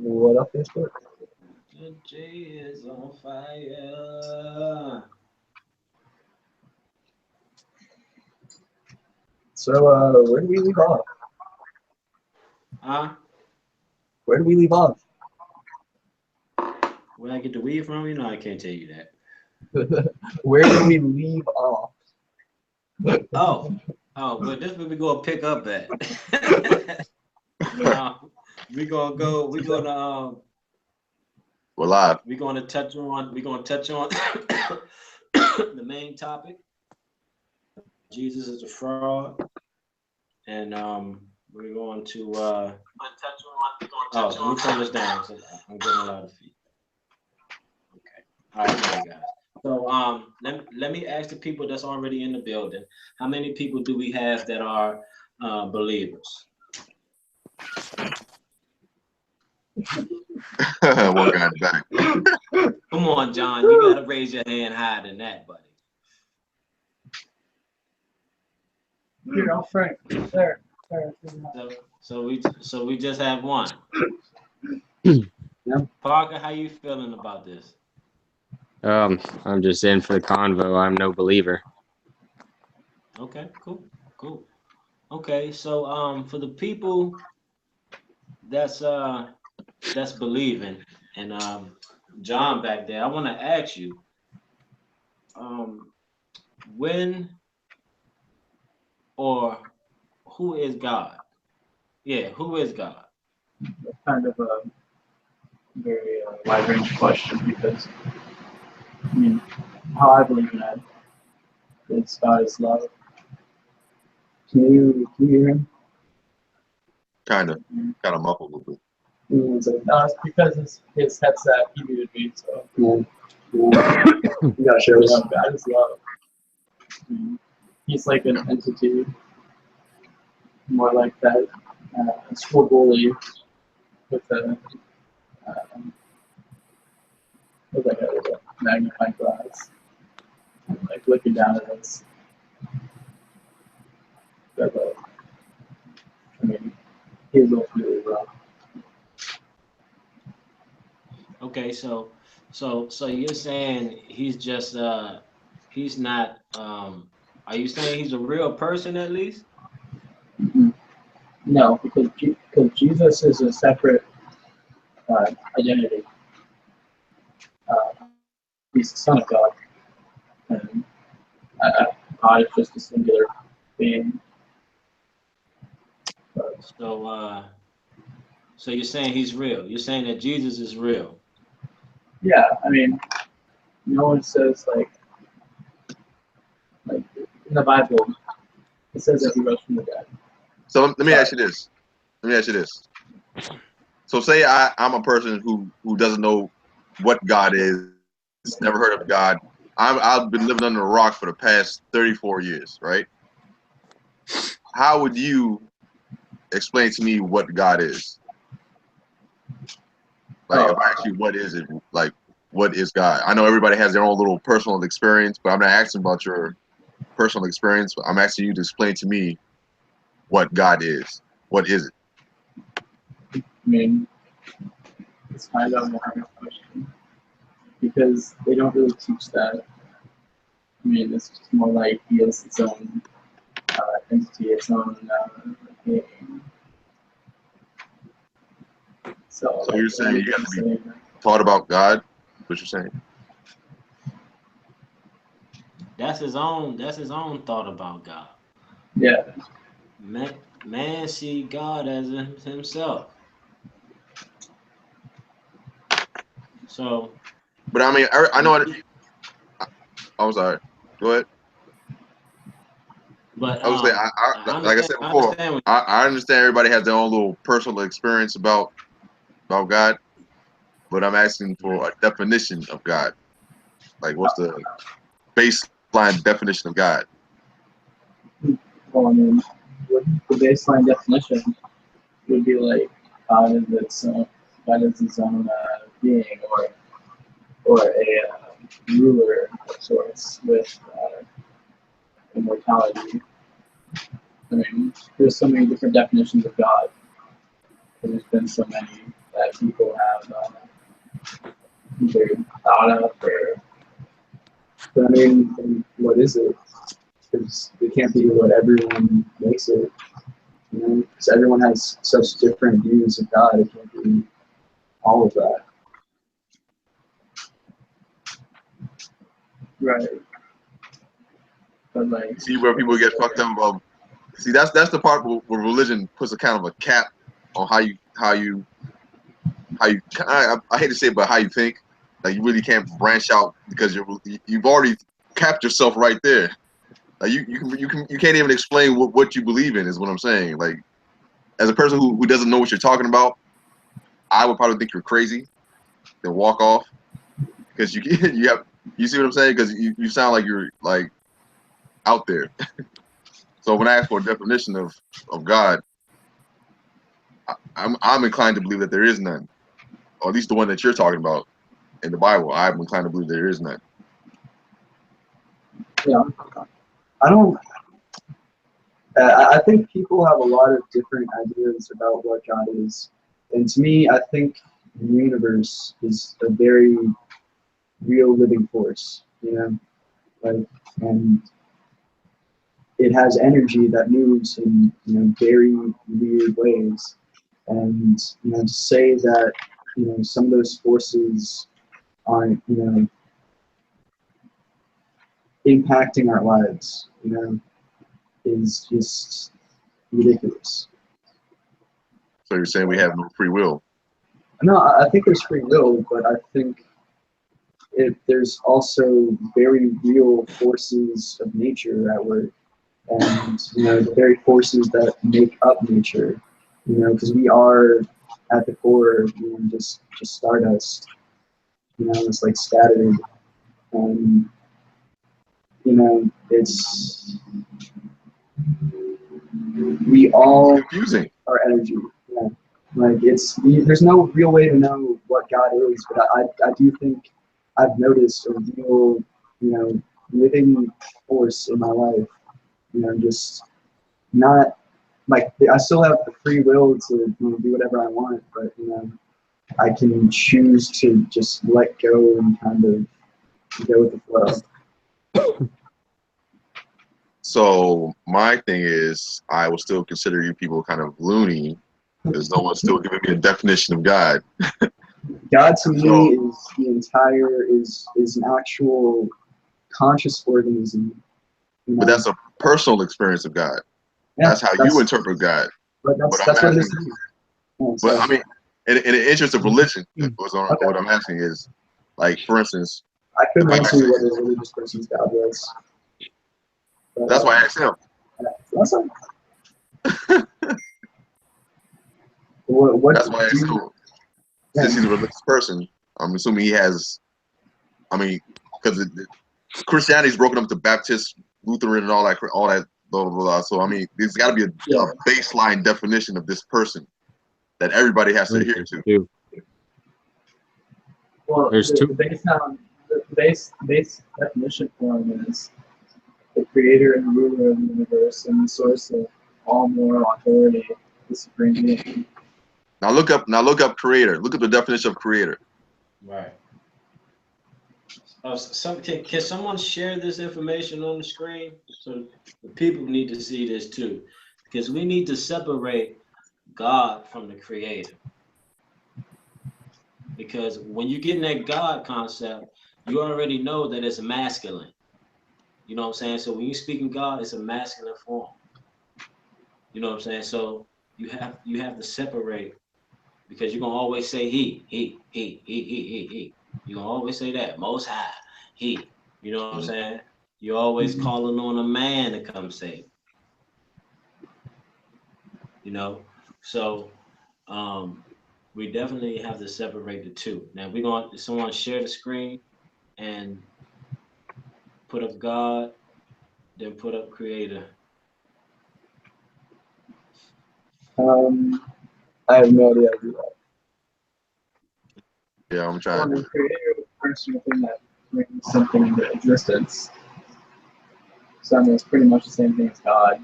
What up, Facebook? The J is on fire. So, where do we leave off? Huh? Where do we leave off? Where I get the weed from? You know I can't tell you that. Where do we leave off? Oh, well, this where we gonna pick up at. We gonna go. We're live. We're gonna touch on the main topic. Jesus is a fraud, and we're going to let me turn this down. So I'm getting a lot of feet. Okay. All right, there, guys. So let me ask the people that's already in the building. How many people do we have that are believers? One guy's back. Come on, John. You gotta raise your hand higher than that, buddy. Here, I'll front. There. So we just have one. Yeah. Parker, how you feeling about this? I'm just in for the convo. I'm no believer. Okay, cool. Okay, so for the people that's believing, and John back there, I want to ask you, when or who is God? Yeah, who is God? That's kind of a very wide range question because, I mean, how I believe in it is God is love. Can you hear him? Kind of muffled a little bit. It's like, no, it's because his headset he muted me, so. You gotta share with us. God is love. He's like an entity, more like that school bully with a with a magnifying glass, like looking down at us. But, I mean, he's ultimately wrong. Okay, so you're saying he's just he's not are you saying he's a real person at least? No, because Jesus is a separate identity. He's the Son of God, and God is just a singular being. So you're saying he's real. You're saying that Jesus is real. Yeah, I mean, no one says like in the Bible, it says that he rose from the dead. So let me ask you this. So say I'm a person who doesn't know what God is, never heard of God. I've been living under a rock for the past 34 years, right? How would you explain to me what God is? Like, if I ask you, what is it? Like, what is God? I know everybody has their own little personal experience, but I'm not asking about your personal experience. I'm asking you to explain to me what God is. What is it? I mean, it's kind of a hard question because they don't really teach that. I mean, it's just more like he is its own entity, its own being. So you're saying you have to be taught about God? What you're saying? That's his own thought about God. Yeah. Man see God as himself. So. But I mean, I know. I'm sorry. Go ahead. But I was saying, like I said before, I understand everybody has their own little personal experience about God, but I'm asking for a definition of God. Like, what's the baseline definition of God? Well, I mean, the baseline definition would be like God is its own being, or a ruler of sorts with immortality. I mean, there's so many different definitions of God. There's been so many that people have either thought of or. But I mean, what is it? Because it can't be what everyone makes it. You know, because everyone has such different views of God. It can't be all of that. Right. But like, See where people get fucked up about. See, that's the part where religion puts a kind of a cap on how you I hate to say it, but how you think. Like you really can't branch out because you've already capped yourself right there. Like you can't even explain what you believe in is what I'm saying. Like as a person who doesn't know what you're talking about, I would probably think you're crazy, then walk off because you see what I'm saying, because you sound like you're like out there. So when I ask for a definition of God, I'm inclined to believe that there is none, or at least the one that you're talking about in the Bible. I'm inclined to believe there is none. Yeah, I don't. I think people have a lot of different ideas about what God is, and to me, I think the universe is a very real living force. You know, like, and it has energy that moves in very weird ways, and to say that some of those forces aren't impacting our lives is just ridiculous. So you're saying we have no free will? No, I think there's free will, but I think there's also very real forces of nature at work, and the very forces that make up nature. Because we are at the core, just stardust. It's like scattered, and it's we all Confusing. are energy. Yeah. Like there's no real way to know what God is, but I do think I've noticed a real living force in my life. Just not like I still have the free will to do whatever I want, but I can choose to just let go and kind of go with the flow. So my thing is, I will still consider you people kind of loony because no one's still giving me a definition of God. God to me is an actual conscious organism. But that's a personal experience of God. Yeah, that's how you interpret God. But that's what it is. Yeah, but I mean, in the interest of religion, what I'm asking is, like, for instance, I couldn't answer you what a religious person's God was. But, that's why I asked him. That's all. What that's why I asked him. Since he's a religious person, I'm assuming he has. I mean, because Christianity is broken up to Baptist, Lutheran, and all that, blah blah blah. So I mean, there's got to be a baseline definition of this person that everybody has to adhere to. Well, There's two. The base definition for him is the creator and ruler of the universe and the source of all moral authority, the supreme being. Now look up creator. Look at the definition of creator. Right. Can someone share this information on the screen so the people need to see this too? Because we need to separate God from the creator. Because when you get in that God concept, you already know that it's masculine. You know what I'm saying? So when you speak in God, it's a masculine form. You know what I'm saying? So you have to separate, because you're gonna always say he. You're gonna always say that. Most High, he. You know what I'm saying? You're always calling on a man to come save. So we definitely have to separate the two. Now we're going to someone share the screen and put up God, then put up creator. I have no idea how to do that. Yeah, I'm trying. The creator is the personal thing that brings something into existence. So I mean, it's pretty much the same thing as God.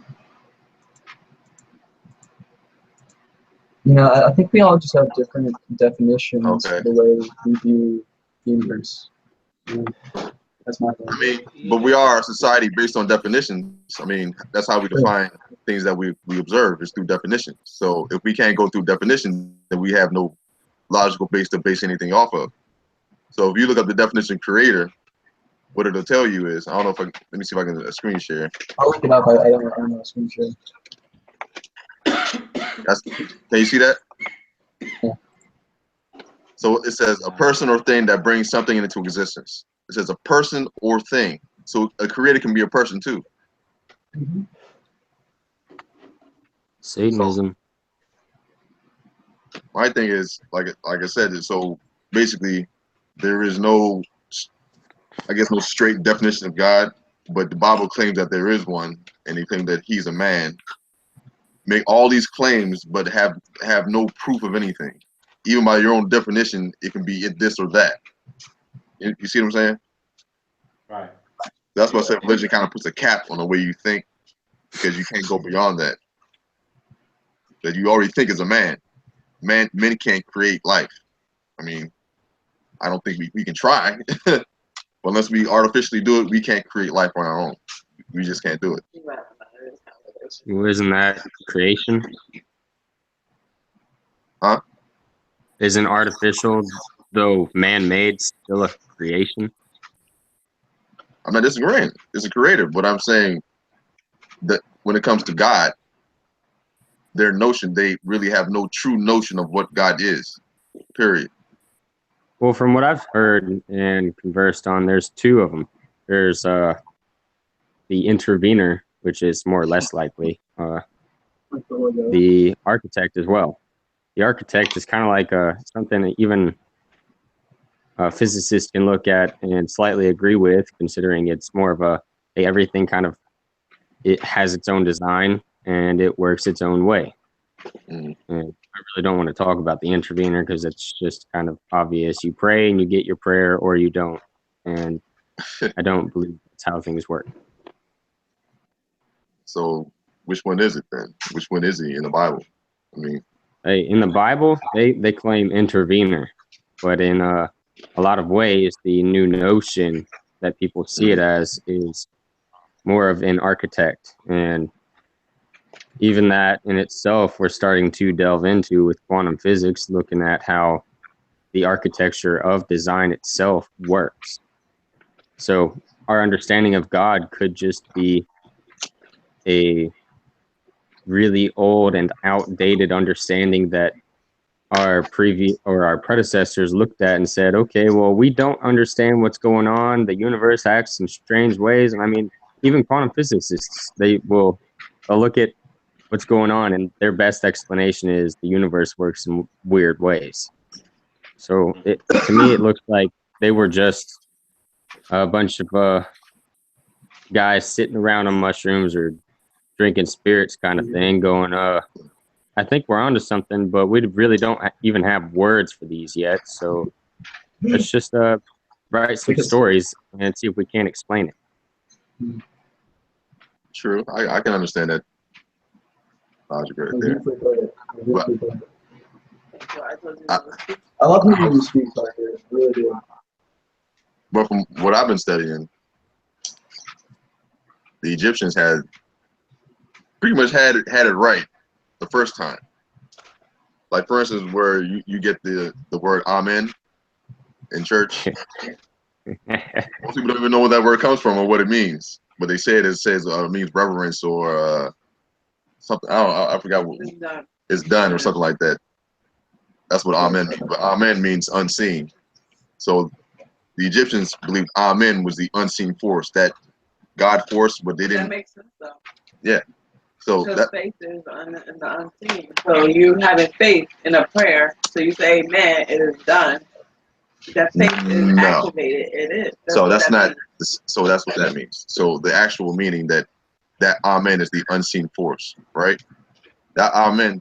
You know, I think we all just have different definitions Okay. for the way we view the universe. That's my thing. I mean, but we are a society based on definitions. I mean, that's how we define things that we observe is through definitions. So if we can't go through definitions, then we have no logical base to base anything off of. So if you look up the definition creator, what it'll tell you is, I don't know if let me see if I can screen share. I'll look it up. I don't know. Screen share. Can you see that? Yeah. So it says a person or thing that brings something into existence. It says a person or thing. So a creator can be a person too. Mm-hmm. Satanism. My thing is, like I said, so basically there is no, I guess, no straight definition of God, but the Bible claims that there is one, and they claim that he's a man. Make all these claims, but have no proof of anything. Even by your own definition, it can be this or that. You see what I'm saying? Right. That's why I said religion kind of puts a cap on the way you think, because you can't go beyond that. That you already think as a man. Men can't create life. I mean, I don't think we can try. But unless we artificially do it, we can't create life on our own. We just can't do it. Well, isn't that creation? Huh? Isn't artificial, though man-made, still a creation? I'm not disagreeing. It's a creator, but I'm saying that when it comes to God, their notion, they really have no true notion of what God is. Period. Well, from what I've heard and conversed on, there's two of them. There's the intervener, which is more or less likely. The architect as well. The architect is kind of like something that even a physicist can look at and slightly agree with, considering it's more of everything kind of, it has its own design and it works its own way. And I really don't want to talk about the intervener because it's just kind of obvious. You pray and you get your prayer, or you don't. And I don't believe that's how things work. So which one is it then? Which one is he in the Bible? I mean, Hey, in the Bible, they claim intervener, but in a lot of ways, the new notion that people see it as is more of an architect. And even that in itself, we're starting to delve into with quantum physics, looking at how the architecture of design itself works. So our understanding of God could just be a really old and outdated understanding that our predecessors looked at and said, okay, well, we don't understand what's going on. The universe acts in strange ways. And I mean, even quantum physicists, they'll look at what's going on, and their best explanation is the universe works in weird ways. So to me, it looks like they were just a bunch of guys sitting around on mushrooms or drinking spirits kind of thing, going, I think we're onto something, but we really don't even have words for these yet. So let's just write some stories and see if we can't explain it. true. I can understand that logic right there. I love hearing you speak like this. Really do. But from what I've been studying, the Egyptians had pretty much had it right the first time. Like, for instance, where you get the word amen in church. Most people don't even know where that word comes from or what it means. But they say it means reverence or something. I forgot what it's done or something like that. That's what amen means. But amen means unseen. So the Egyptians believed amen was the unseen force, that God force, but they didn't. That makes sense though. Yeah. So because faith is in the unseen. So you having faith in a prayer, so you say amen, it is done. That faith is activated. It is. So that's not. So that's what that means. So the actual meaning that amen is the unseen force, right? That amen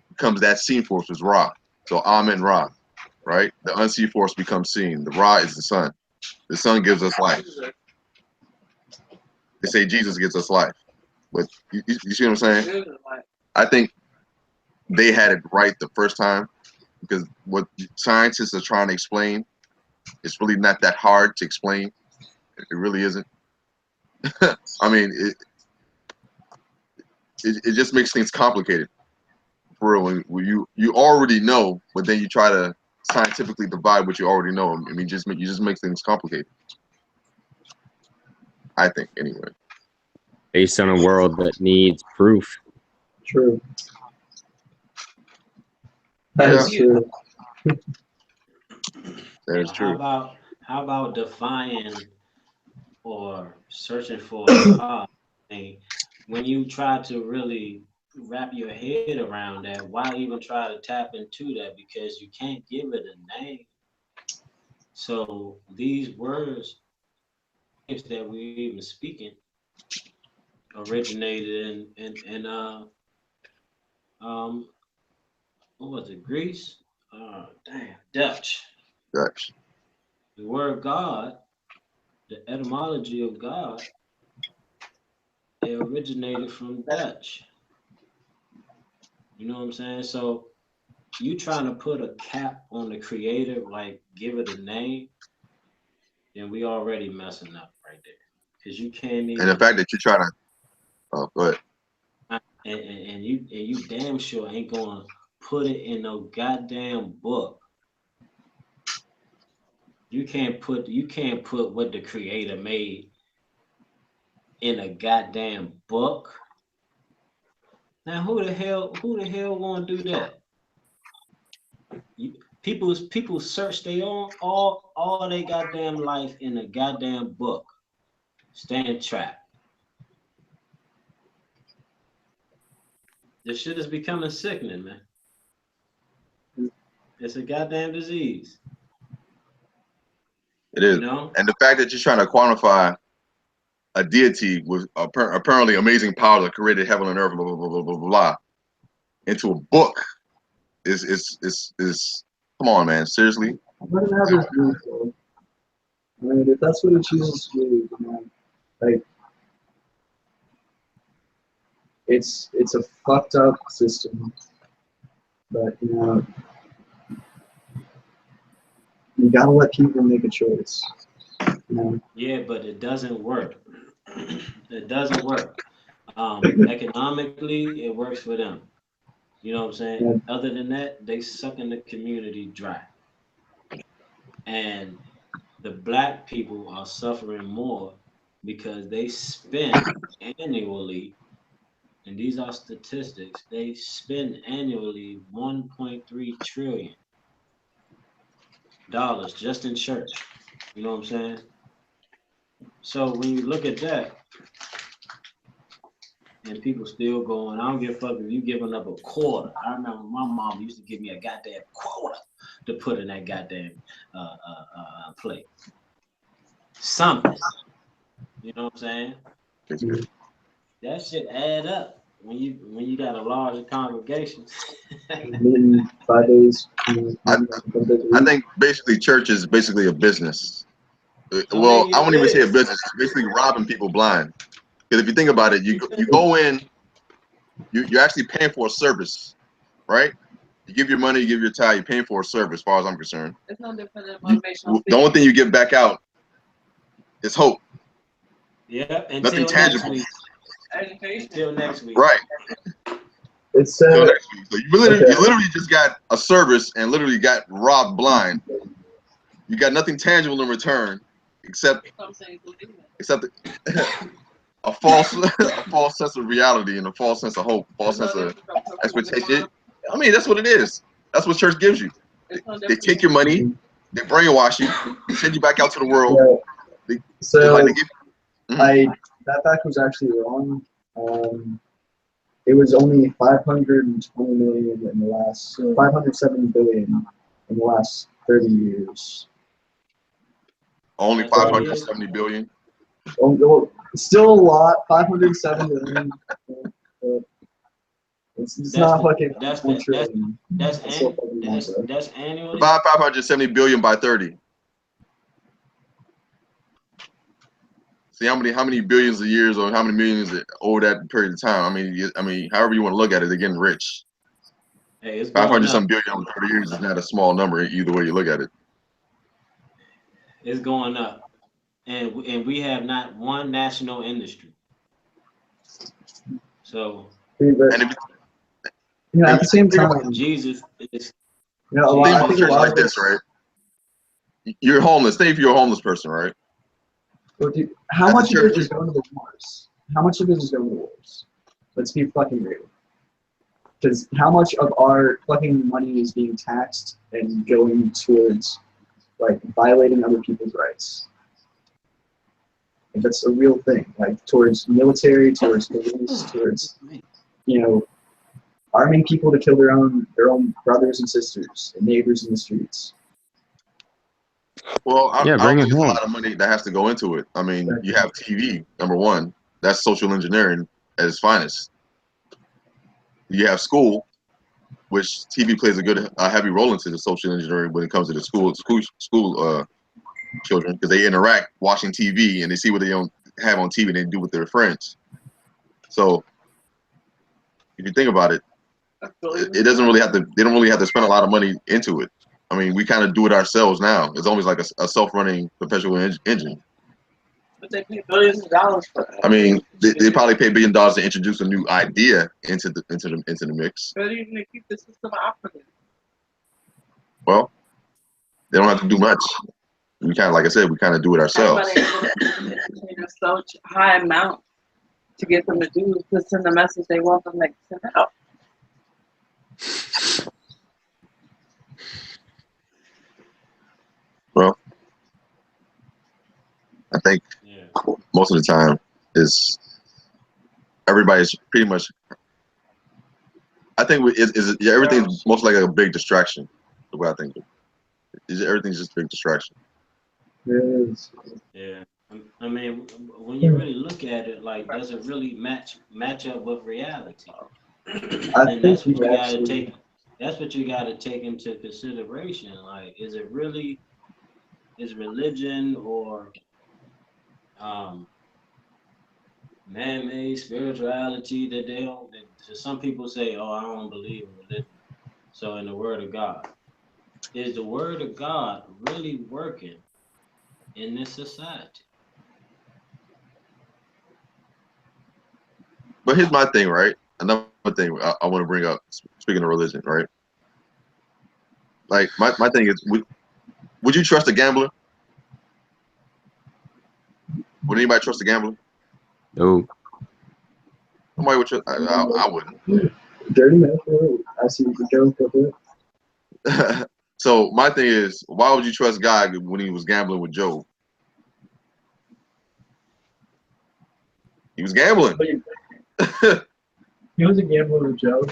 becomes that seen force is Ra. So amen Ra, right? The unseen force becomes seen. The Ra is the sun. The sun gives us life. They say Jesus gives us life, but you see what I'm saying? I think they had it right the first time, because what scientists are trying to explain, it's really not that hard to explain. It really isn't. I mean, it just makes things complicated. For real, when you already know, but then you try to scientifically divide what you already know. I mean, you just make things complicated. I think, anyway. Based on a world that needs proof. True. That is true. That is true. How about defying or searching for God? When you try to really wrap your head around that, why even try to tap into that? Because you can't give it a name. So these words that we even speaking originated in what was it, Greece? Dutch. Dutch. The word God, the etymology of God, it originated from Dutch. You know what I'm saying? So you trying to put a cap on the creator, like give it a name, then we already messing up right there. Because you can't even. And the fact that you're trying to, oh, go ahead. And you damn sure ain't gonna put it in no goddamn book. You can't put what the creator made in a goddamn book. Now who the hell wanna do that? People search their own all their goddamn life in a goddamn book. Stand trapped. This shit is becoming sickening, man. It's a goddamn disease. It is. You know? And the fact that you're trying to quantify a deity with apparently amazing power that created heaven and earth, blah, blah, blah, blah, blah, blah, into a book is come on, man, seriously? Let him have his views, though. I mean, if that's what he chooses to do, you know, like, it's a fucked up system, but you know, you gotta let people make a choice. You know? Yeah, but it doesn't work. It doesn't work. Economically, it works for them. You know what I'm saying? Yeah. Other than that, they sucking the community dry. And the black people are suffering more because they spend annually, and these are statistics, they spend annually $1.3 trillion just in church. You know what I'm saying? So when you look at that, and people still going, I don't give a fuck if you giving up a quarter. I remember my mom used to give me a goddamn quarter to put in that goddamn plate. Something. You know what I'm saying? Mhm. That shit add up when you got a larger congregation. Meeting 5 days. You know, I think basically church is basically a business. I Well, mean, I wouldn't even say a is. business. It's basically robbing people blind. Because if you think about it, you go in, you're actually paying for a service, right? You give your money, you give your tithe, you're paying for a service, as far as I'm concerned. It's no different than motivational The only thing you get back out is hope. Yeah, Nothing tangible. education. Until next week. Right. it's Until next week. So you Okay. literally just got a service and literally got robbed blind. You got nothing tangible in return except a false sense of reality and a false sense of hope, false sense of expectation. I mean, that's what it is. That's what church gives you. They take your money, they brainwash you, they send you back out to the world. Yeah. So Mhm. that fact was actually wrong. It was only 520 million in the last 570 billion in the last 30 years. Only 570 billion. Oh, well, still a lot. 507 billion. It's not fucking that's 1 trillion. that's still fucking a lot, bro. that's annually. Divide 570 billion by 30. See how many billions of years or how many millions over that period of time. I mean, however you want to look at it, they're getting rich. Hey, it's going 500 up. some billion over 30 years is not a small number either way you look at it. It's going up, and we have not one national industry. So But, And if at the same time, Jesus is a lot, think I about think a church lot like of this, right? You're homeless. Think if you're a homeless person, right? Well, dude, how As a much of it church- is going to the wars? How much of it is going to the wars? Let's be fucking real. Because how much of our fucking money is being taxed and going towards, like, violating other people's rights? And that's a real thing. Like, towards military, towards police, towards, arming people to kill their own brothers and sisters and neighbors in the streets. Well, I Yeah, don't bring think it there's a home. lot of money that has to go into it. I mean, you have TV, number one. That's social engineering at its finest. You have school, which TV plays a heavy role into the social engineering when it comes to the school children, because they interact watching TV and they see what they don't have on TV and they do with their friends. So if you think about it, it doesn't really have to. They don't really have to spend a lot of money into it. I mean, we kind of do it ourselves now. It's almost like a self-running perpetual engine. But they pay billions of dollars for that. I mean, they probably pay $1 billion to introduce a new idea into the mix. But even to keep the system operating. Well, they don't have to do much. We kind of, like I said, we kind of do it ourselves. Everybody is such high amount to get them to do to send the message they want them to send out. Well, I think yeah. most of the time is everybody's pretty much. I think everything's most likely a big distraction. The way I think everything's just a big distraction. It is. Yeah. I mean, when you really look at it, like, does it really match up with reality? And that's what you gotta take. That's what you gotta take into consideration. Like, is religion or man-made spirituality that they don't? That some people say, "Oh, I don't believe in religion." So, in the Word of God, is the Word of God really working in this society? But here's my thing, right? Another thing I want to bring up, speaking of religion, right? Like, my thing is, would you trust a gambler? Would anybody trust a gambler? No. Nobody would trust. I wouldn't. Dirty metaphor. I see the joke of it. So my thing is, why would you trust God when he was gambling with Job? He was gambling. He was a gambler with Joe.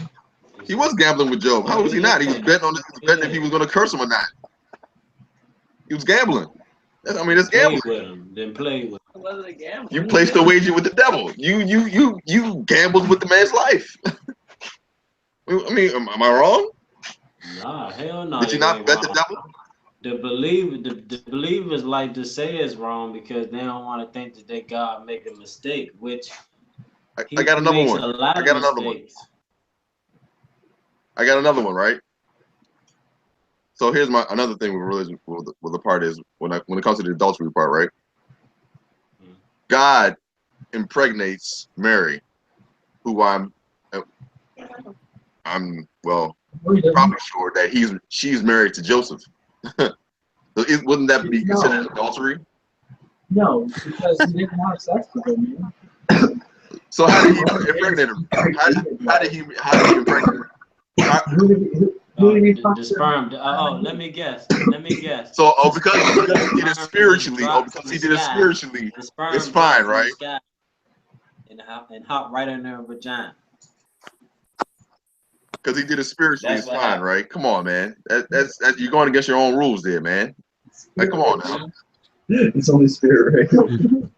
He was gambling with Job. How was he not? He was betting on this, betting if he was going to curse him or not. He was gambling. I mean, it's gambling. Play with him, then play with him. It wasn't a gamble. You placed a wager with the devil. You gambled with the man's life. I mean, am I wrong? Nah, hell no. Did you not bet the wrong. devil? The believers like to say it's wrong because they don't want to think that they God make a mistake, which I got another makes one. a lot I of got another one. mistakes. I got another one, right? So here's another thing with religion. With the part is when it comes to the adultery part, right? Mm. God impregnates Mary, who I'm well probably sure that she's married to Joseph. So wouldn't that be considered adultery? No, because he didn't have sex with her, man. So how did he impregnate her? How did he impregnate her? The sperm. Oh, let me guess. So because he did it spiritually, The sperm it's fine, dropped from the right? sky and hop right in her vagina. Because he did it spiritually, That's it's what fine, happened. right? Come on, man. That's you're going against your own rules there, man. Like, come on now. It's only spirit, right?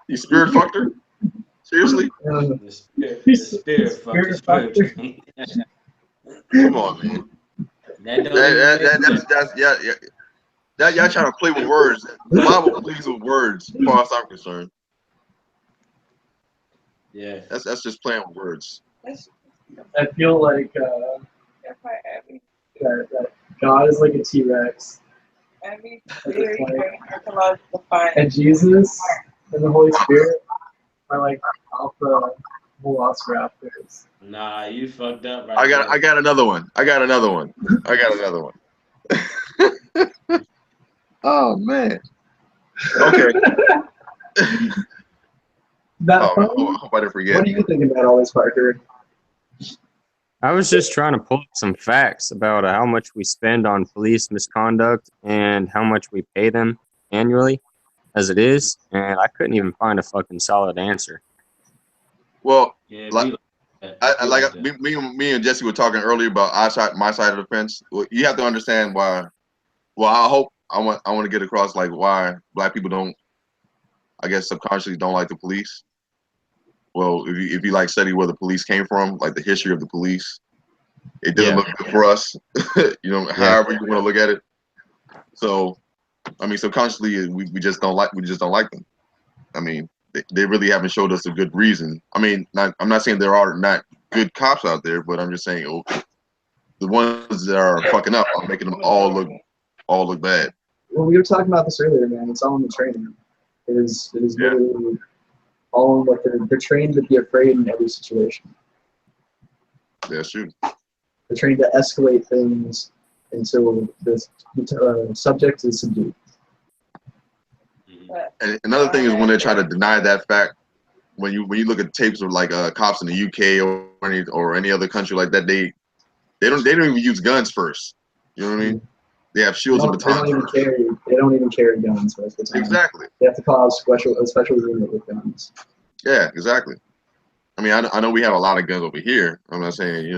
You spirit fucked her? Seriously? The spirit fucked the spiritually. Come on, man. That's y'all trying to play with words. The Bible plays with words, as far as I'm concerned. Yeah. That's just playing with words. I feel like that God is like a T-Rex, Every theory, every archaeological find. and Jesus and the Holy Spirit are like alpha velociraptors. Nah, you fucked up right I got another one. I got another one. Oh man. Okay. That Oh, phone? I hope I didn't forget. What do you think about all this, Parker? I was just trying to pull up some facts about how much we spend on police misconduct and how much we pay them annually as it is, and I couldn't even find a fucking solid answer. Well, Yeah, like, be like that. I Be like that. me and Jesse were talking earlier about my side of the fence. Well, you have to understand why. Well, I want to get across like why black people don't, I guess, subconsciously don't like the police. Well, if you like study where the police came from, like the history of the police, it doesn't look good for us. However you want to look at it. So, I mean, subconsciously we just don't like them. I mean, they really haven't showed us a good reason. I mean, I'm not saying there are not good cops out there, but I'm just saying the ones that are fucking up are making them all look bad. Well, we were talking about this earlier, man. It's all in the training. It is literally all in what they're trained to be afraid in every situation. That's true. They're trained to escalate things until the subject is subdued. And another thing is when they try to deny that fact. When you look at tapes of like cops in the UK or any other country like that, they don't even use guns first. You know what I mean? They have shields and batons. They don't even carry guns most of the time. Exactly. They have to call a special unit with guns. Yeah, exactly. I mean, I know we have a lot of guns over here. I'm not saying,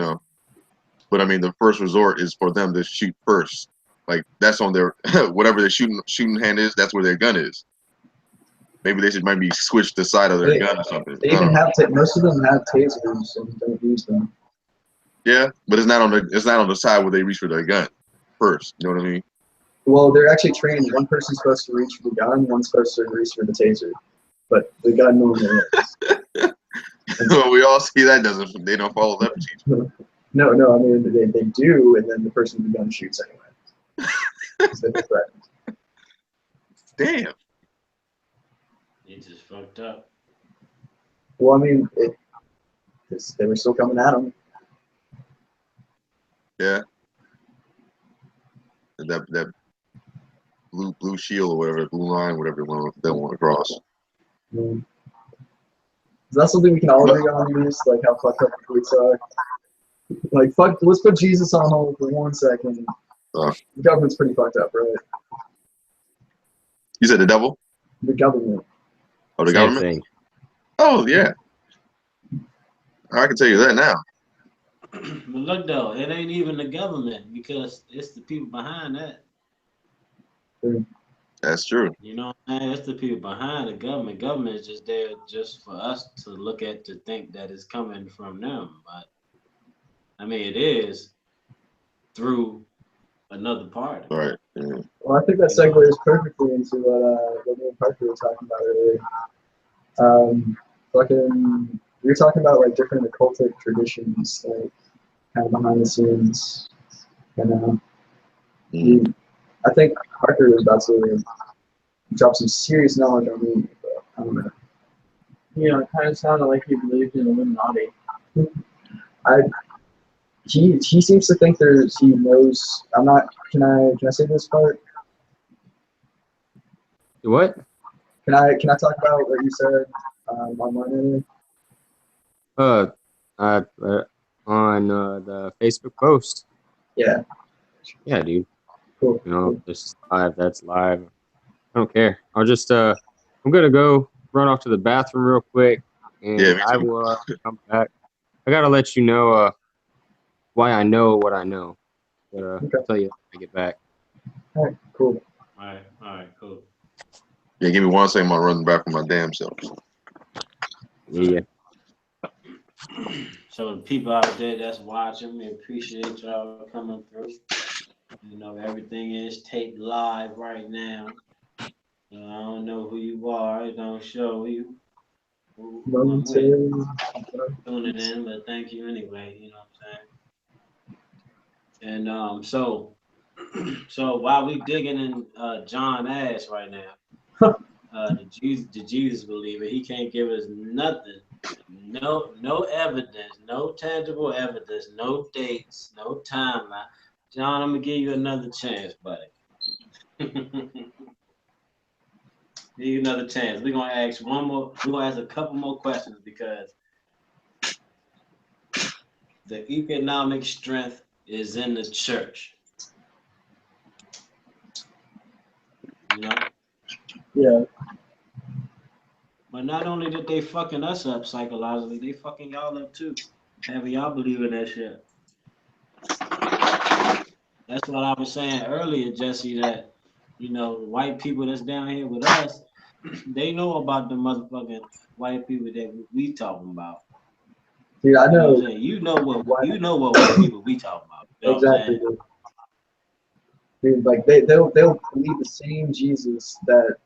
but I mean, the first resort is for them to shoot first. Like that's on their whatever their shooting hand is. That's where their gun is. Maybe they should maybe switch the side of their gun or something. They even have most of them have tasers and don't use them. Yeah, but it's not on the side where they reach for their gun first. You know what I mean? Well, they're actually trained. One person's supposed to reach for the gun, one's supposed to reach for the taser. But the gun normally is. Well, we all see that they don't follow that procedure. No, I mean they do, and then the person with the gun shoots anyway. They're threatened. Damn. You just fucked up. Well, I mean, they were still coming at him. Yeah. That blue shield or whatever, blue line, whatever they want to cross. Is that something we can all agree on? Is like how fucked up the police are. Like fuck, let's put Jesus on hold for 1 second. The government's pretty fucked up, right? You said the devil? The government. Oh, the government? Thing. Oh yeah. I can tell you that now. But look though, it ain't even the government because it's the people behind that. That's true. You know what I'm saying? It's the people behind the government. Government is just there just for us to look at to think that it's coming from them. But I mean it is through another party. Right. Yeah. Well, I think that segues perfectly into what me and Parker were talking about earlier. We were talking about like different occultic traditions, like kind of behind the scenes. And I think Parker was about to drop some serious knowledge on me, but I don't know. It kind of sounded like he believed in Illuminati. He seems to think he knows. I'm not. Can I say this part? What? Can I talk about what you said online earlier? On the Facebook post. Yeah. Yeah, dude. Cool. This is live. That's live. I don't care. I'll just I'm gonna go run off to the bathroom real quick, and I will come back. I gotta let you know why I know what I know. But I'll tell you when I get back. All right. Cool. All right, cool. Yeah, give me 1 second. I'm running back from my damn self. Yeah. So the people out there that's watching, we appreciate y'all coming through. Everything is taped live right now. I don't know who you are. It don't show you. Tuning in, but thank you anyway. You know what I'm saying? And so while we digging in John ass right now, the Jesus believer, he can't give us nothing, no evidence, no tangible evidence, no dates, no timeline. John, I'm gonna give you another chance, buddy. Give you another chance. We're gonna ask one more. We're gonna ask a couple more questions because the economic strength is in the church. You know? Yeah. But not only did they fucking us up psychologically, they fucking y'all up too. Having y'all believe in that shit. That's what I was saying earlier, Jesse, that, you know, the white people that's down here with us, they know about the motherfucking white people that we talking about. Dude, I know. You know what white people we talking about. You know Exactly. Dude, like they'll believe the same Jesus that,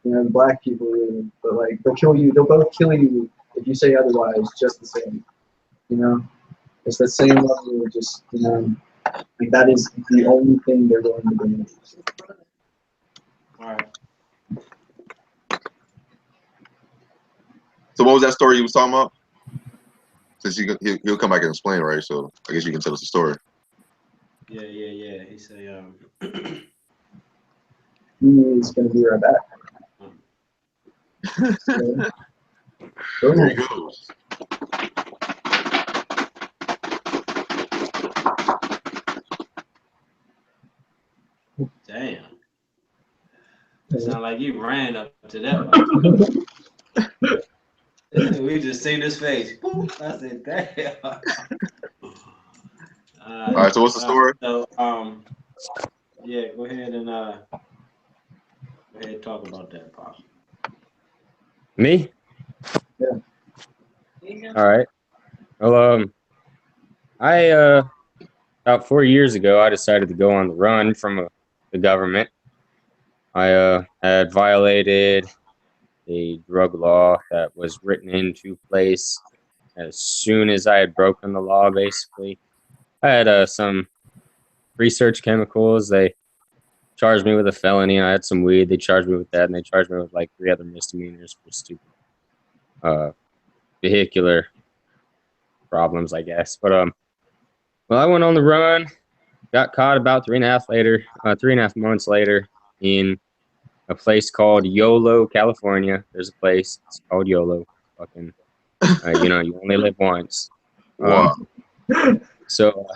you know, the black people do, but like they'll kill you. They'll both kill you if you say otherwise, just the same. You know, it's the same level of just, you know, like that is the only thing they're going to do. All right. So what was that story you was talking about? Since he'll come back and explain, right? So I guess you can tell us the story. Yeah. He say, He's going to be right back. So, There he goes. damn. It sound like you ran up to that one. We just seen his face. I said, damn. All right, so what's the story? So, yeah, go ahead and talk about that, Pop. Me? Yeah. All right. Well, I about 4 years ago, I decided to go on the run from the government. I had violated a drug law that was written into place as soon as I had broken the law. Basically, I had some research chemicals. They charged me with a felony. I had some weed. They charged me with that, and they charged me with like 3 other misdemeanors for stupid vehicular problems, I guess. But well, I went on the run, got caught about 3.5 months later in a place called Yolo, California. There's a place, it's called Yolo. Fucking, you know, you only live once. Wow. So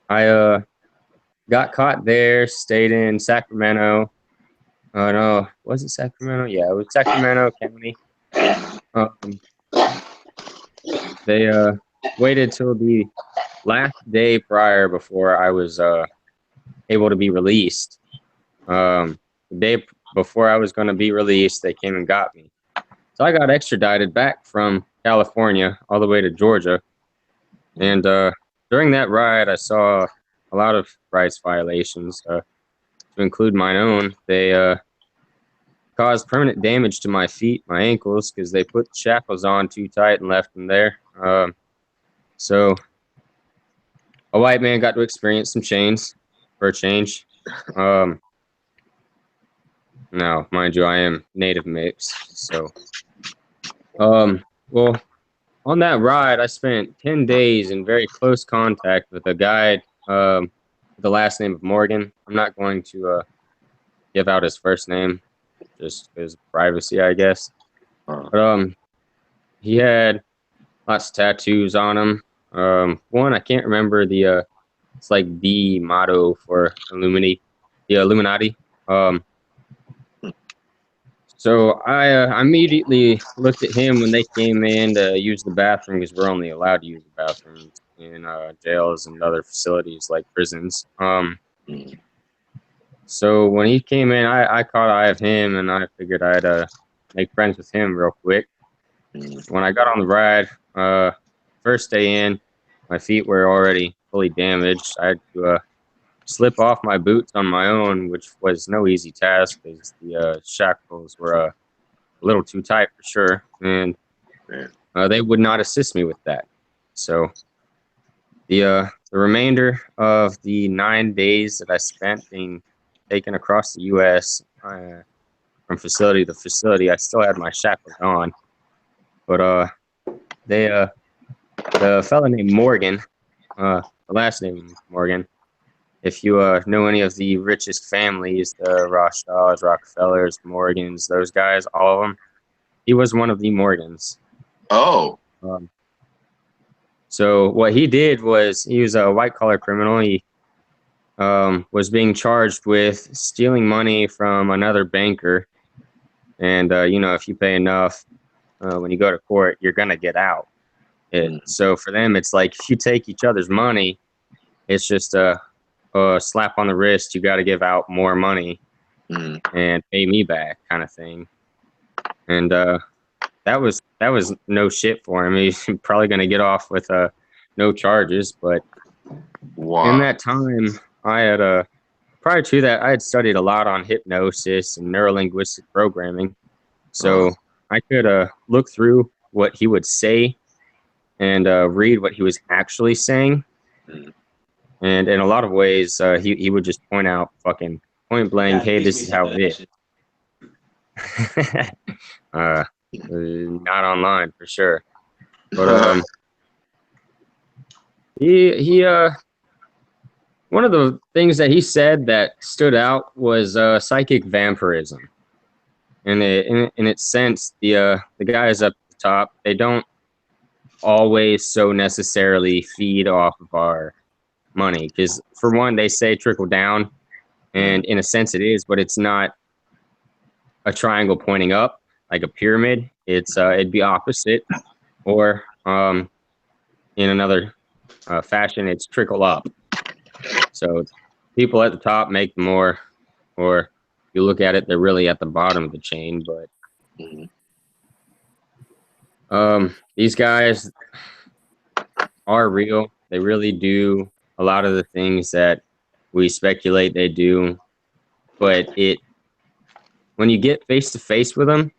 I got caught there, stayed in Sacramento. No, was it Sacramento? Yeah, it was Sacramento County. They waited till the last day prior before I was able to be released. The day before I was going to be released, they came and got me. So I got extradited back from California all the way to Georgia. And during that ride, I saw a lot of rights violations, to include my own. They caused permanent damage to my feet, my ankles, because they put shackles on too tight and left them there. So a white man got to experience some chains for a change. Now, mind you, I am native mixed. So, well, on that ride, I spent 10 days in very close contact with a guy with the last name of Morgan. I'm not going to give out his first name just because of privacy, I guess. But he had lots of tattoos on him. One, I can't remember the it's like the motto for the Illuminati. So I immediately looked at him when they came in to use the bathroom, because we're only allowed to use the bathrooms in jails and other facilities like prisons. So when he came in, I caught eye of him, and I figured I'd make friends with him real quick. When I got on the ride, first day in, my feet were already fully damaged. I had to slip off my boots on my own, which was no easy task because the shackles were a little too tight for sure, and they would not assist me with that. So the the remainder of the 9 days that I spent being taken across the U.S. From facility to facility, I still had my shackles on. But the fella named Morgan, the last name Morgan, if you know any of the richest families, the Rothschilds, Rockefellers, Morgans, those guys, all of them, he was one of the Morgans. Oh. So what he did was he was a white-collar criminal. He was being charged with stealing money from another banker. And, you know, if you pay enough, when you go to court, you're going to get out. So for them, it's like if you take each other's money, it's just a slap on the wrist. You got to give out more money and pay me back kind of thing. And that was no shit for him. He's probably going to get off with no charges. But in that time, I had prior to that, I had studied a lot on hypnosis and neurolinguistic programming. So I could look through what he would say and read what he was actually saying. And in a lot of ways, he would just point out fucking point blank, hey, this is how it is. Not online for sure. But he one of the things that he said that stood out was psychic vampirism. And in its sense, the guys up the top, they don't always so necessarily feed off of our money, because for one, they say trickle down, and in a sense it is, but it's not a triangle pointing up like a pyramid. It's it'd be opposite, or in another fashion, it's trickle up. So people at the top make more, or you look at it, they're really at the bottom of the chain. But these guys are real. They really do a lot of the things that we speculate they do. But when you get face to face with them,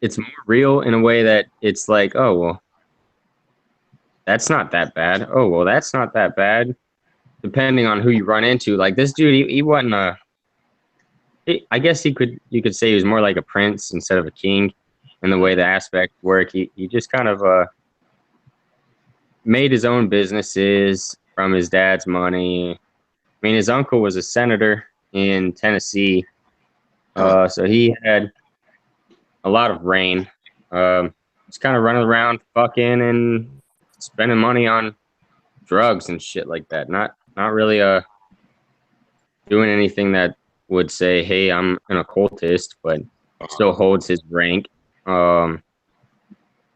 it's more real in a way that it's like, oh, well, that's not that bad. Oh, well, that's not that bad. Depending on who you run into. Like this dude, he wasn't I guess you could say he was more like a prince instead of a king in the way the aspects work. He just kind of made his own businesses from his dad's money. I mean, his uncle was a senator in Tennessee, so he had a lot of reign. Just kind of running around fucking and spending money on drugs and shit like that. Not really doing anything that would say, hey, I'm an occultist, but still holds his rank.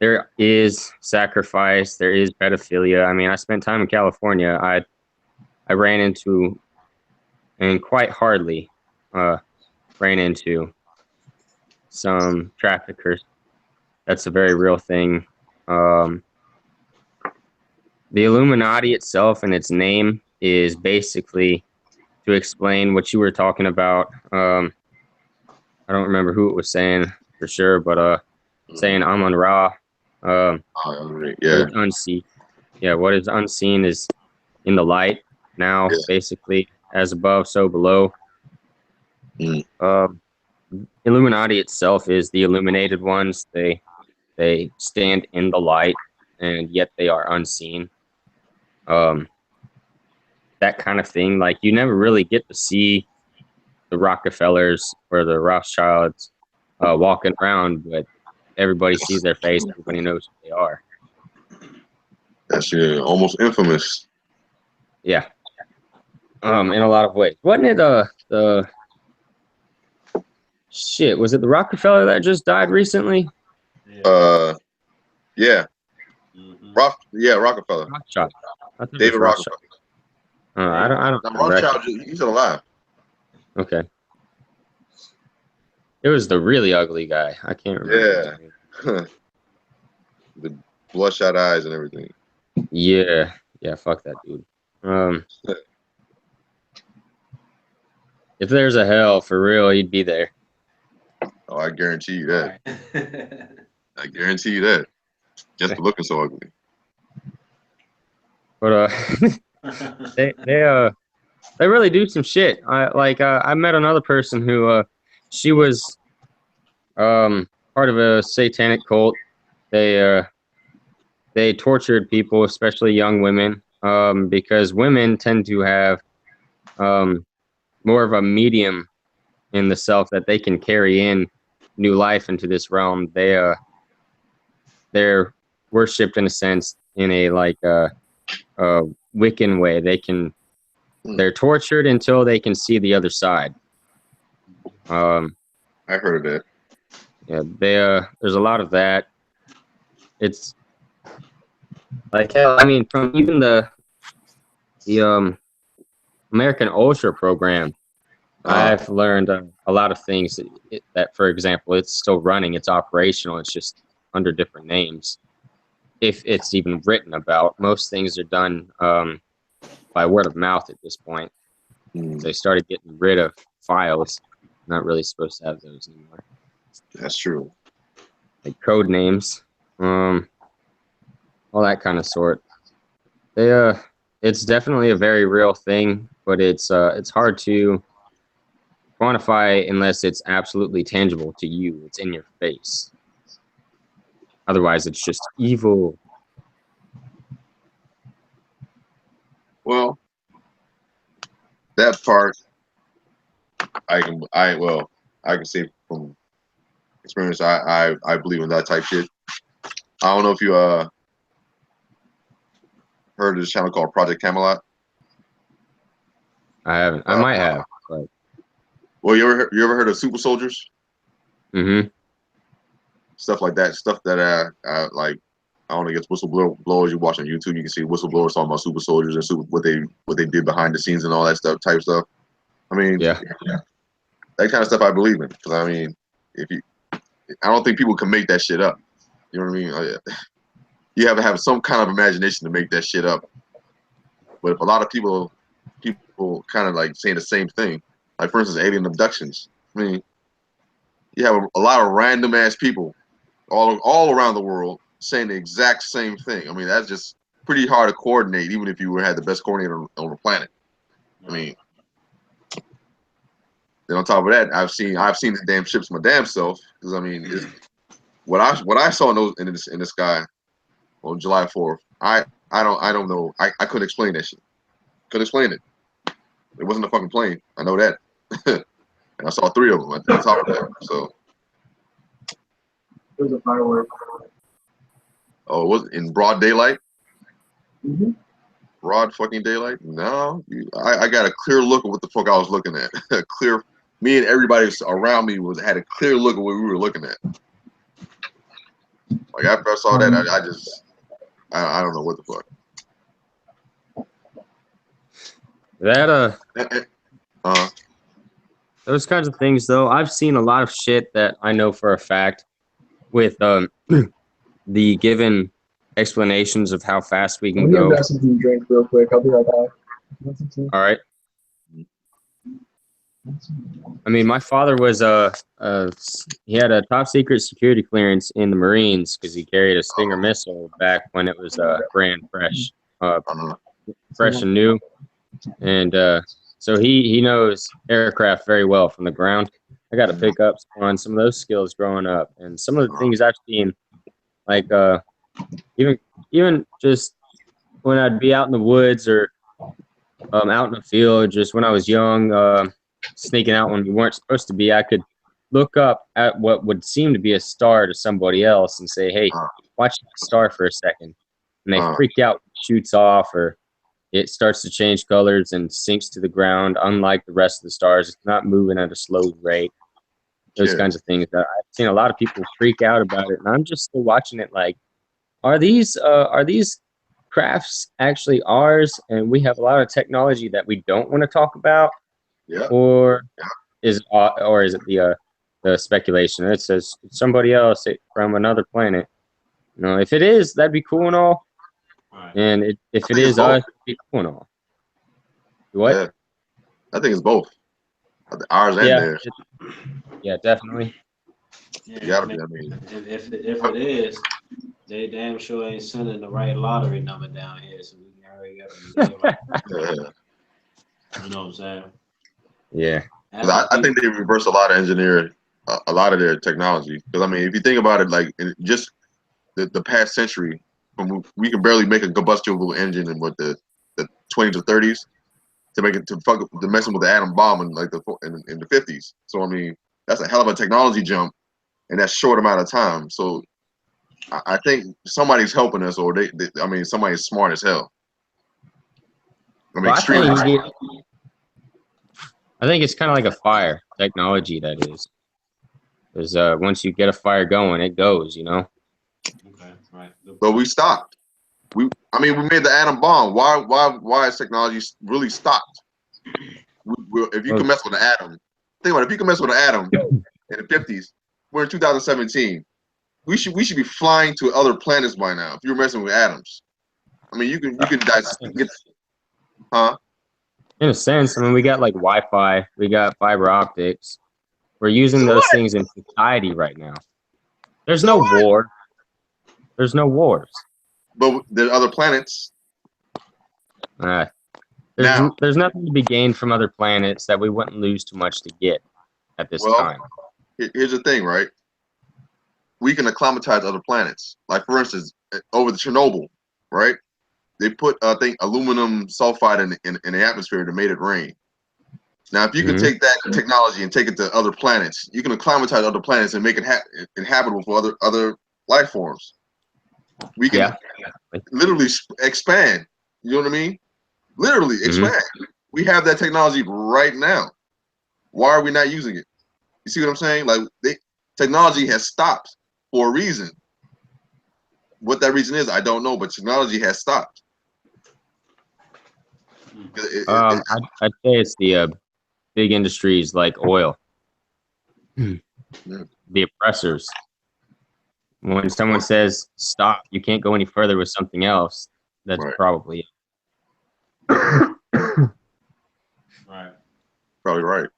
There is sacrifice. There is pedophilia. I mean, I spent time in California. I ran into, and quite hardly ran into, some traffickers. That's a very real thing. The Illuminati itself and its name is basically to explain what you were talking about. I don't remember who it was saying for sure, but saying Amun Ra. Unseen. Yeah, what is unseen is in the light now, basically, as above, so below. Illuminati itself is the illuminated ones. They stand in the light, and yet they are unseen. That kind of thing. Like, you never really get to see the Rockefellers or the Rothschilds walking around, but everybody sees their face. Everybody knows who they are. That's almost infamous. Yeah. In a lot of ways. Wasn't it the shit? Was it the Rockefeller that just died recently? Yeah. Mm-hmm. Rockefeller. Rothschild. David Rockefeller. I don't. Rothschild, he's still alive. Okay. It was the really ugly guy. I can't remember. Yeah. The bloodshot eyes and everything. Yeah. Fuck that dude. If there's a hell for real, he'd be there. Oh, I guarantee you that. I guarantee you that. Just for looking so ugly. But they really do some shit. I met another person who she was part of a satanic cult. They tortured people, especially young women, because women tend to have more of a medium in the self that they can carry in new life into this realm. They're worshipped in a sense in a Wiccan way. They're tortured until they can see the other side. I heard of that. Yeah, there's a lot of that. It's like hell. I mean, from even the American Ultra program, I've learned a lot of things that, for example, it's still running, it's operational, it's just under different names. If it's even written about, most things are done by word of mouth at this point. They started getting rid of files. Not really supposed to have those anymore. That's true. Like code names, all that kind of sort. It's definitely a very real thing, but it's hard to quantify unless it's absolutely tangible to you. It's in your face. Otherwise, it's just evil. Well, that part I can say from experience. I believe in that type shit. I don't know if you heard of this channel called Project Camelot. I haven't. I might have. But... Well, you ever heard of super soldiers? Mm-hmm. Stuff like that. Stuff that like, I don't know, against whistleblowers. You watch on YouTube, you can see whistleblowers talking about super soldiers and what they did behind the scenes and all that type stuff. I mean, yeah, that kind of stuff I believe in. Because I mean, I don't think people can make that shit up. You know what I mean? You have to have some kind of imagination to make that shit up. But if a lot of people kind of like saying the same thing, like for instance, alien abductions. I mean, you have a lot of random ass people all around the world saying the exact same thing. I mean, that's just pretty hard to coordinate, even if you had the best coordinator on the planet. I mean, then on top of that, I've seen the damn ships my damn self. Because I mean, what I saw in the sky on July 4th, I don't know. I couldn't explain that shit. Couldn't explain it. It wasn't a fucking plane. I know that. And I saw 3 of them at the top of that. So. It was a firework. Oh, it was in broad daylight? Mm-hmm. Broad fucking daylight? No. I got a clear look at what the fuck I was looking at. Me and everybody around me had a clear look at what we were looking at. Like after I saw that, I don't know what the fuck. Those kinds of things, though, I've seen a lot of shit that I know for a fact with the given explanations of how fast we can go. Grab something to drink real quick. I'll be right back. All right. I mean, my father was he had a top secret security clearance in the Marines because he carried a Stinger missile back when it was brand fresh, fresh and new, and so he knows aircraft very well from the ground. I got to pick up on some of those skills growing up, and some of the things I've seen, like even just when I'd be out in the woods or out in the field, just when I was young. Sneaking out when we weren't supposed to be, I could look up at what would seem to be a star to somebody else and say, hey, watch that star for a second. And they freak out, shoots off, or it starts to change colors and sinks to the ground. Unlike the rest of the stars, it's not moving at a slow rate. Those kinds of things. I've seen a lot of people freak out about it, and I'm just still watching it like, are these crafts actually ours? And we have a lot of technology that we don't want to talk about. Yeah. Or is it the speculation? It says somebody else from another planet. You know, if it is, that'd be cool and all. Right. And if it is us, it'd be cool and all. What? Yeah. I think it's both. Ours and theirs. Yeah, definitely. Yeah, I mean, if it is, they damn sure ain't sending the right lottery number down here, so we already say, like, Yeah. you know what I'm saying? Yeah. 'Cause I think they reverse a lot of a lot of their technology. Because I mean, if you think about it, like in just the past century, we can barely make a combustible engine in what the 20s or 30s to make it to messing with the atom bomb in like in the 50s. So I mean, that's a hell of a technology jump in that short amount of time. So I think somebody's helping us, or I mean, somebody's smart as hell. I mean, Well, extremely smart. I think it's kind of like a fire technology, that is. Because once you get a fire going, it goes, you know? Okay, right. But we stopped. I mean, we made the atom bomb. Why has technology really stopped? If you can mess with an atom, think about it. If you can mess with an atom in the 50s, we're in 2017. We should be flying to other planets by now. If you're messing with atoms, I mean, you can get, huh? In a sense, I mean, we got like Wi-Fi, we got fiber optics. We're using So those what? things in society right now. There's So no what? war. There's no wars. But there are other planets. There's Now. there's nothing to be gained from other planets that we wouldn't lose too much to get at this Well, time. here's the thing, right? We can acclimatize other planets. Like for instance, over the Chernobyl, right? They put I think aluminum sulfide in the atmosphere that made it rain. Now, if you can take that technology and take it to other planets, you can acclimatize other planets and make it inhabitable for other life forms. We can literally expand. You know what I mean? Literally expand. We have that technology right now. Why are we not using it? You see what I'm saying? Like technology has stopped for a reason. What that reason is, I don't know, but technology has stopped. I'd say it's the big industries like oil, the oppressors. When someone says stop, you can't go any further with something else, that's probably it. Right. Probably right.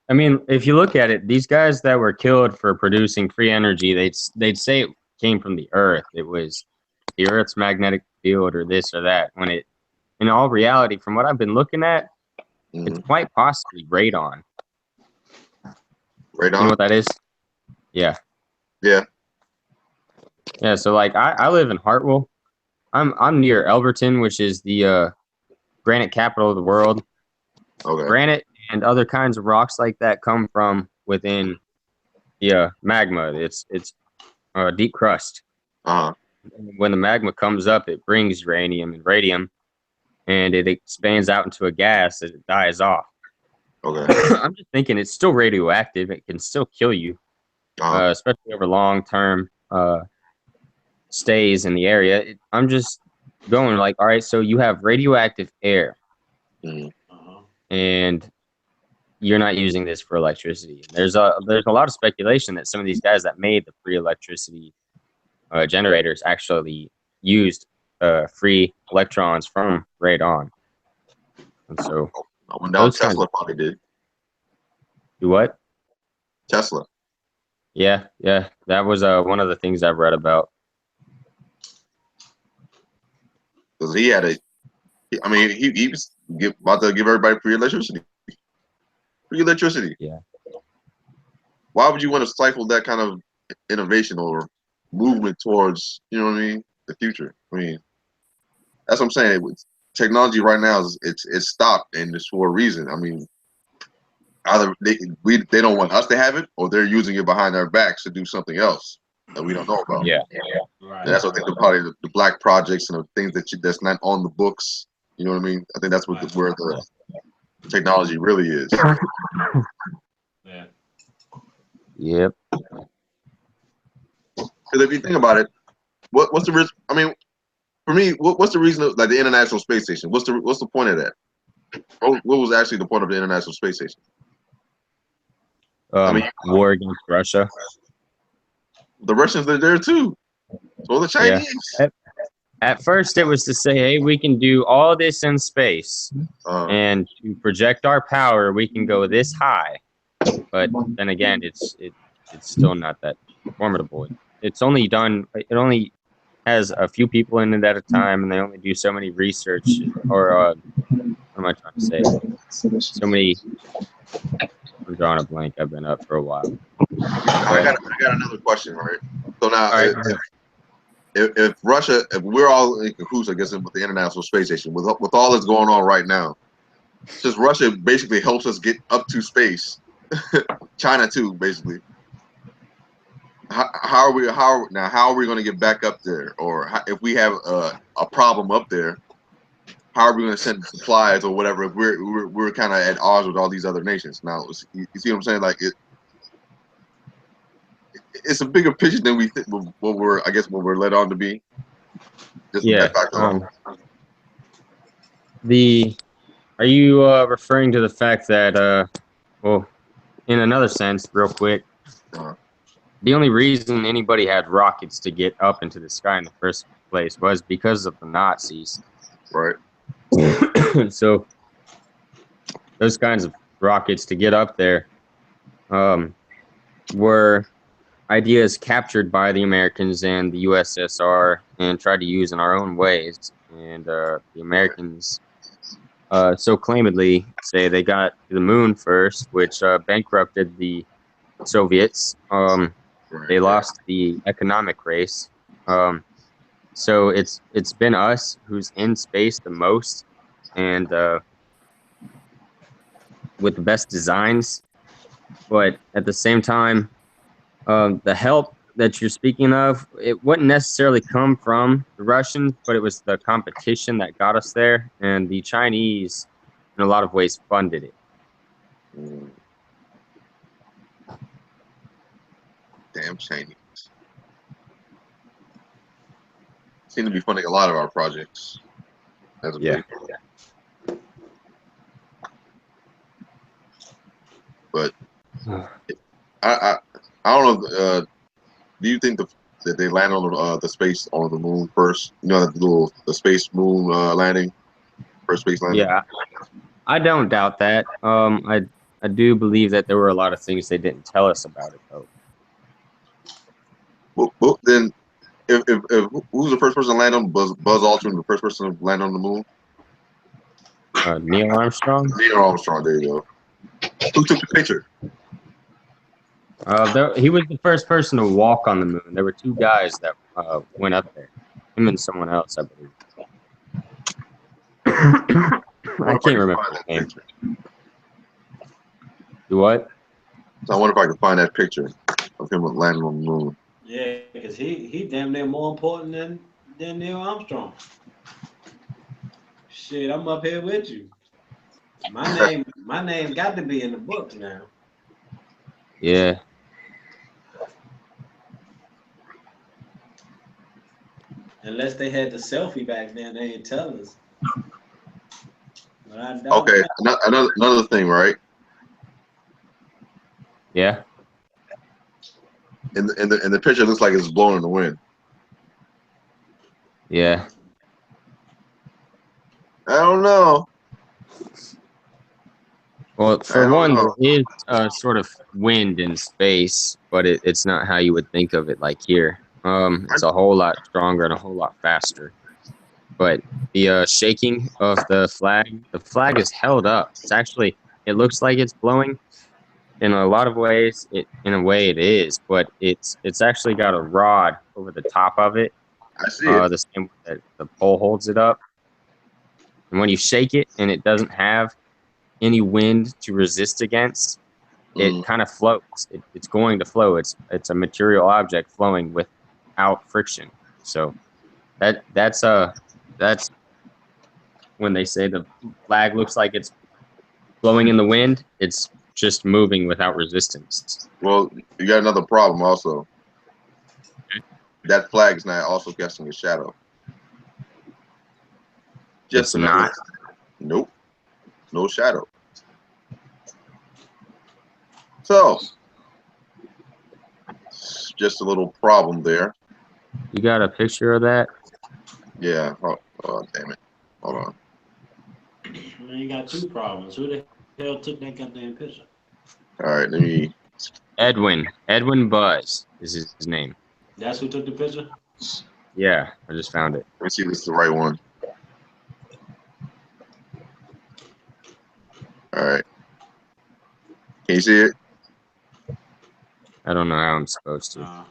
I mean, if you look at it, these guys that were killed for producing free energy, they'd say it came from the Earth. It was the Earth's magnetic field or this or that. When it, in all reality, from what I've been looking at, it's quite possibly radon. Radon? You know what that is? Yeah. Yeah. Yeah. So like, I live in Hartwell. I'm near Elberton, which is the granite capital of the world. Okay. Granite and other kinds of rocks like that come from within the magma. It's deep crust. When the magma comes up, it brings uranium and radium, and it expands out into a gas as it dies off. Okay. I'm just thinking it's still radioactive. It can still kill you, especially over long-term stays in the area. I'm just going like, all right, so you have radioactive air, and you're not using this for electricity. There's a lot of speculation that some of these guys that made the free electricity generators actually used free electrons from radon. And so I wonder how Tesla probably did. Do what? Tesla. Yeah, that was one of the things I've read about. Because he had he was about to give everybody free electricity. Free electricity. Yeah. Why would you want to stifle that kind of innovation or movement towards, you know what I mean, the future? I mean, that's what I'm saying. Technology right now it's stopped, and it's for a reason. I mean, either they don't want us to have it, or they're using it behind our backs to do something else that we don't know about. Yeah. And that's what I think probably the black projects and the things that's not on the books. You know what I mean? I think that's where the technology really is. Yeah. Yep. Because if you think about it, what's the risk? I mean, for me, what's the reason of, like the International Space Station? What's the point of that? What was actually the point of the International Space Station? War against Russia. The Russians are there too. So the Chinese. Yeah. At first, it was to say, hey, we can do all this in space, and to project our power, we can go this high. But then again, it's still not that formidable. It's only done. It only has a few people in it at a time, and they only do so many research, or what am I trying to say? So many. I'm drawing a blank. I've been up for a while. I got another question, right? So now, All right. if Russia, if we're all in cahoots, I guess, with the International Space Station, with all that's going on right now, since Russia basically helps us get up to space, China too, basically. How are we going to get back up there? Or if we have a problem up there, how are we going to send supplies or whatever? If we're kind of at odds with all these other nations. Now, you see what I'm saying? Like it's a bigger picture than we think. What we're led on to be. Just Yeah. that fact alone. Are you referring to the fact that well, in another sense, real quick, the only reason anybody had rockets to get up into the sky in the first place was because of the Nazis. Right. So those kinds of rockets to get up there were ideas captured by the Americans and the USSR and tried to use in our own ways. And the Americans so claimedly say they got to the moon first, which bankrupted the Soviets. They lost the economic race. So it's been us who's in space the most and with the best designs. But at the same time, the help that you're speaking of, it wouldn't necessarily come from the Russians, but it was the competition that got us there. And the Chinese, in a lot of ways, funded it. Damn Chinese. Seem to be funding a lot of our projects. As Yeah. But I don't know. Do you think that they land on the space on the moon first? You know, the space moon landing, first space landing. Yeah, I don't doubt that. I do believe that there were a lot of things they didn't tell us about it though. Well, then, if who's the first person to land on Buzz Aldrin, the first person to land on the moon? Neil Armstrong. Neil Armstrong. There you go. Who took the picture? He was the first person to walk on the moon. There were two guys that went up there. Him and someone else, I believe. I can't remember his name. Do what? So I wonder if I can find that picture of him landing on the moon. Yeah, because he damn near more important than Neil Armstrong. Shit, I'm up here with you. My name got to be in the books now. Yeah. Unless they had the selfie back then, they didn't tell us. But I doubt Okay, that. another thing, right? Yeah. In the picture, it looks like it's blowing in the wind. Yeah. I don't know. Well, for one, there is sort of wind in space, but it's not how you would think of it like here. It's a whole lot stronger and a whole lot faster. But the shaking of the flag is held up. It's actually, it looks like it's blowing. In a lot of ways, in a way it is, but it's actually got a rod over the top of it. I see it. The same way that the pole holds it up. And when you shake it and it doesn't have any wind to resist against, it kind of floats. It's going to flow. It's a material object flowing without friction. So that's when they say the flag looks like it's blowing in the wind. It's just moving without resistance. Well, you got another problem also. That flag is not also casting a shadow. It's not. Nope. No shadow. So, just a little problem there. You got a picture of that? Yeah. Oh damn it. Hold on. Well, you got two problems. Who the hell took that goddamn picture? All right, let me. Edwin Buzz is his name. That's who took the picture? Yeah, I just found it. Let me see if this is the right one. All right. Can you see it? I don't know how I'm supposed to.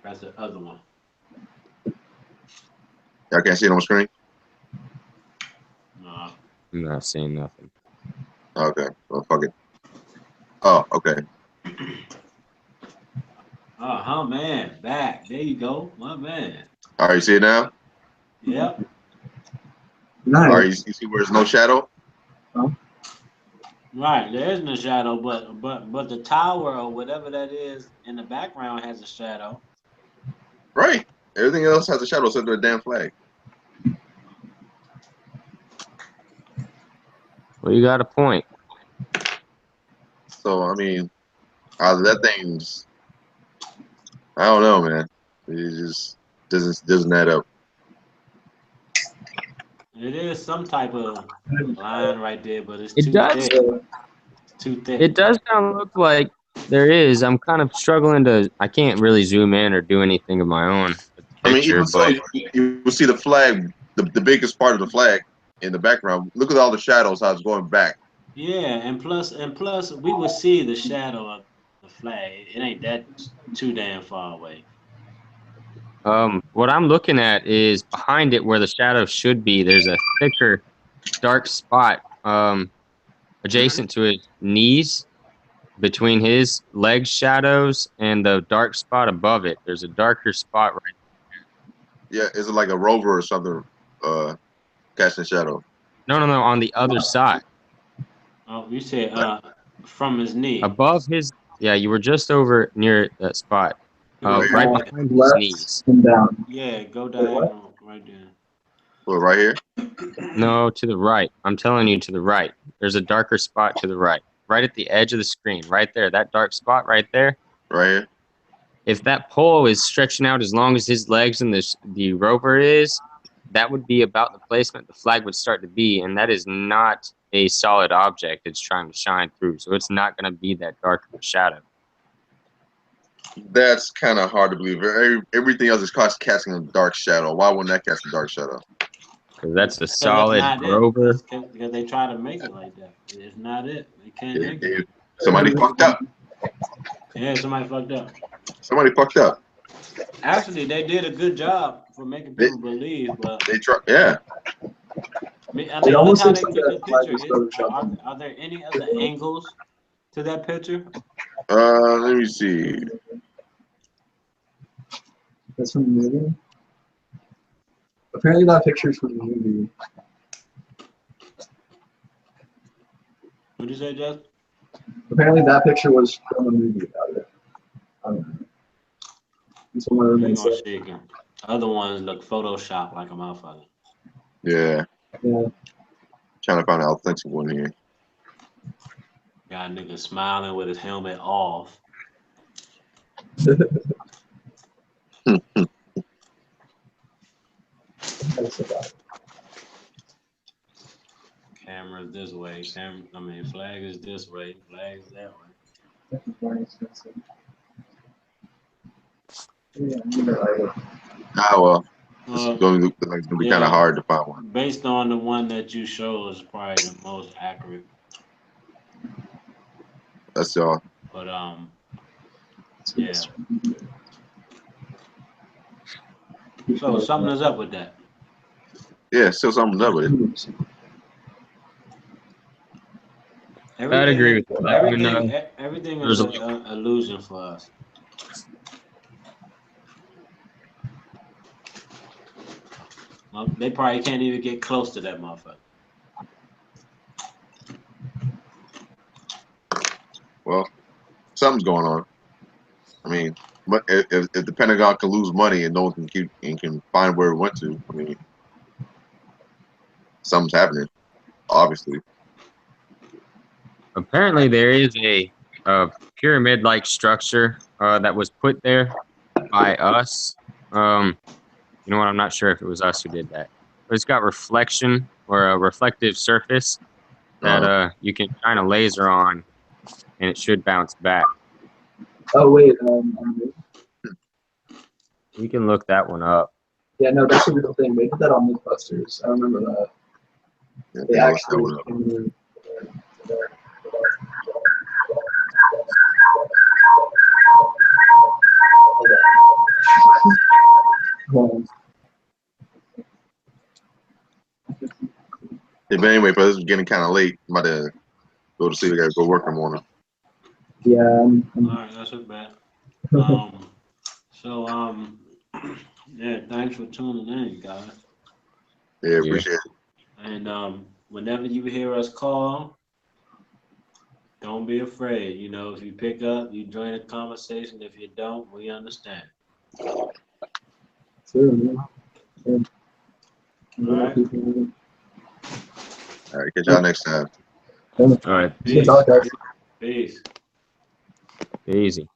That's the other one. Y'all can't see it on the screen? No. I'm not seeing nothing. Okay. Well, fuck it. Oh, okay. Oh, man. Back. There you go. My man. All right, you see it now? Yep. Nice. All right, you see where there's no shadow? Right. There isn't a shadow, but the tower or whatever that is in the background has a shadow. Right. Everything else has a shadow except for the damn flag. Well, you got a point. So, I mean, that thing's, I don't know, man. It just doesn't add up. It is some type of line right there, but it's It too does. thick. It's too thick. It does kind of look like there is. I'm kind of struggling to. I can't really zoom in or do anything of my own with the I mean, picture, even so, but you will see the flag, the biggest part of the flag in the background. Look at all the shadows, how it's going back. Yeah, and plus, we would see the shadow of the flag. It ain't that too damn far away. what I'm looking at is behind it where the shadow should be. There's a thicker, dark spot adjacent to his knees, between his leg shadows and the dark spot above it. There's a darker spot right. Yeah, is it like a rover or something casting shadow? No, on the other side. Oh, you said from his knee. Above his, yeah, you were just over near that spot. Right Right here? behind his Left knees. and down. Yeah, go diagonal right there. Well, right here? No, to the right. I'm telling you, to the right. There's a darker spot to the right. Right at the edge of the screen. Right there. That dark spot right there. Right here? If that pole is stretching out as long as his legs and the rover is, that would be about the placement the flag would start to be, and that is not a solid object it's trying to shine through. So it's not going to be that dark of a shadow. That's kind of hard to believe. Everything else is casting a dark shadow. Why wouldn't that cast a dark shadow? Because that's a solid that's not rover. Because they try to make it like that. It's not it. They can't make it. Somebody fucked up. Yeah, somebody fucked up. Somebody fucked up. Actually, they did a good job for making people believe, but They try. Yeah. I mean, It look almost how looks they like get the that flag picture. was photoshopped. Are there any other angles to that picture? Let me see. That's from the movie. Apparently, that picture's from the movie. What did you say, Jeff? Apparently, that picture was from a movie about it. I don't know. That's what my roommate said. Other ones look Photoshop like a motherfucker. Yeah. Yeah. Trying to find an authentic one here. Got a nigga smiling with his helmet off. Camera's this way. Flag is this way. Flag is that way. Well. It's going to be kind of hard to find one. Based on the one that you show is probably the most accurate. That's all. But yeah. So something is up with that. Yeah, still something's up with it. I'd agree with that. Everything is an illusion for us. Well, they probably can't even get close to that motherfucker. Well, something's going on. I mean, but if the Pentagon can lose money and no one can find where it went to, I mean, something's happening. Obviously. Apparently, there is a pyramid-like structure that was put there by us. You know what? I'm not sure if it was us who did that. But it's got reflection or a reflective surface that you can shine a laser on and it should bounce back. Oh wait, You can look that one up. yeah, no, that's a real thing. They did that on Mythbusters. I remember that. Yeah, They yeah, let's go actually. with it. Yeah, but anyway, but it's getting kind of late. I'm about to go to sleep. I gotta go work in the morning. Yeah. All right, that's it, bad. Yeah, thanks for tuning in, guys. Yeah, appreciate it. And whenever you hear us call, don't be afraid. You know, if you pick up, you join the conversation. If you don't, we understand. Sure, man. Sure. All right. All right, catch y'all next time. All right. Good talk, guys. Peace. Easy.